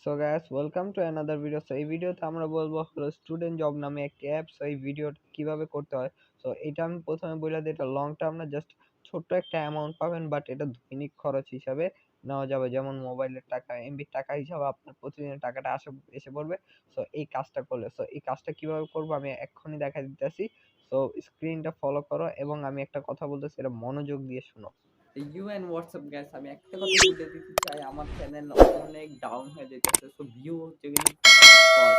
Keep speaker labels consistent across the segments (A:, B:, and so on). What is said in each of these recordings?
A: So guys welcome to another video. So এই ভিডিওতে আমরা বলবো হলো স্টুডেন্ট জব নামে একটি অ্যাপ। সো এই ভিডিওটা কিভাবে করতে হয়, সো এটা আমি প্রথমে বলে দিই। এটা লং টার্ম না, জাস্ট ছোট্ট একটা অ্যামাউন্ট পাবেন, বাট এটা দৈনিক খরচ হিসাবে নেওয়া যাবে। যেমন মোবাইলের টাকা, এমবির টাকা হিসাবে আপনার প্রতিদিনের টাকাটা এসে পড়বে। সো এই কাজটা করলে, সো এই কাজটা কিভাবে করবো আমি এক্ষুনি দেখা দিতেছি। সো স্ক্রিনটা ফলো করো এবং আমি একটা কথা বলতেছি, এটা মনোযোগ দিয়ে শোনো।
B: ইউএন হোয়াটসঅ্যাপ গাইস, আমি একটা কথা বলে দিতে চাই, আমার চ্যানেল অনেক ডাউন হয়ে যাইতেছে। সো ভিউ হচ্ছে কিন্তু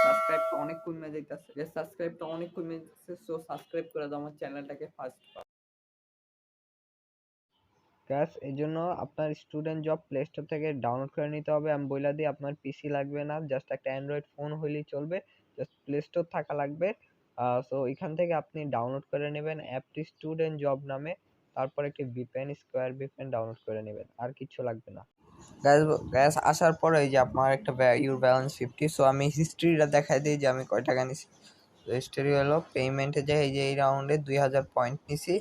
B: সাবস্ক্রাইবটা অনেক কমে যাইতেছে, সো সাবস্ক্রাইব করে দাও আমার চ্যানেলটাকে ফার্স্ট।
A: গাইস এই জন্য আপনার স্টুডেন্ট জব প্লে স্টোর থেকে ডাউনলোড করে নিতে হবে। আমি বইলা দিই, আপনার পিসি লাগবে না, জাস্ট একটা অ্যান্ড্রয়েড ফোন হইলেই চলবে, জাস্ট প্লে স্টোর থাকা লাগবে। সো এখান থেকে আপনি ডাউনলোড করে নেবেন অ্যাপটি স্টুডেন্ট জব নামে। তারপর একটি ভিপিএন, স্কোয়ার ভিপিএন ডাউনলোড করে নেবেন, আর কিছু লাগবে না। গ্যাস গ্যাস আসার পরে এই যে আপনার একটা ইউর ব্যালেন্স 50। সো আমি হিস্ট্রিটা দেখাই দিই যে আমি কয় টাকা নিছি। হিস্ট্রি হলো পেমেন্টে যে এই যে এই রাউন্ডে 2000 পয়েন্ট নিছি।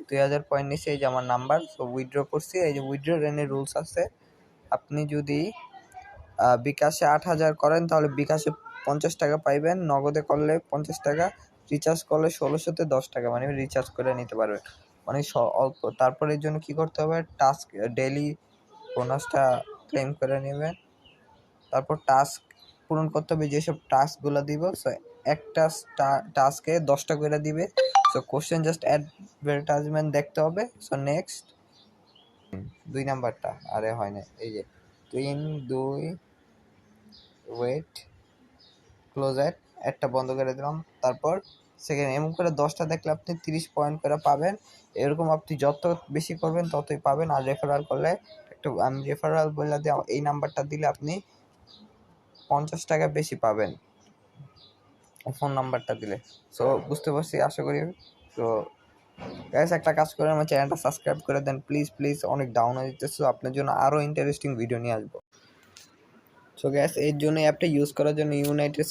A: 2000 পয়েন্ট নিছি, এই যে আমার নাম্বার। সো উইথড্র করছি, এই যে উইথড্র রেনের রুলস আছে। আপনি যদি বিকাশে 8000 করেন তাহলে বিকাশে 50 টাকা পাইবেন, নগদে করলে 50 টাকা, রিচার্জ করলে 1600-তে 10 টাকা, মানে রিচার্জ করে নিতে পারবেন অনেক অল্প। তারপরে এর জন্য কি করতে হবে, টাস্ক ডেইলি বোনাসটা ক্লেম করে নেবেন। তারপর টাস্ক পূরণ করতে হবে, যেসব টাস্কগুলো দিব। সো একটা টাস্কে 10টা করে দিবে। সো কোশ্চেন জাস্ট অ্যাডভার্টাইজমেন্ট দেখতে হবে। সো নেক্সট 2 নাম্বারটা আরে হয় না, এই যে 3 2 ওয়েট ক্লোজ একটা বন্ধ করে দিলাম। তারপর সেকেন্ড এমন করে 10টা দেখলে আপনি 30 পয়েন্ট করে পাবেন। এরকম আপনি যত বেশি করবেন ততই পাবেন। আর রেফারাল করলে একটু আমি রেফারাল বলে দিই, এই নাম্বারটা দিলে আপনি 50 টাকা বেশি পাবেন ফোন নাম্বারটা দিলে। সো বুঝতে পারছি আশা করি। তো গাইস একটা কাজ করে আমার চ্যানেলটা সাবস্ক্রাইব করে দেন প্লিজ প্লিজ, অনেক ডাউন হয়ে যেতেছে। আপনার জন্য আরও ইন্টারেস্টিং ভিডিও নিয়ে আসবো। সো গ্যাস এর জন্য অ্যাপটা ইউজ করার জন্য ইউনাইটেড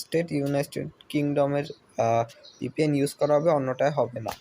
A: কিংডমের ভিপিএন ইউজ করা হবে, অন্যটায় হবে না।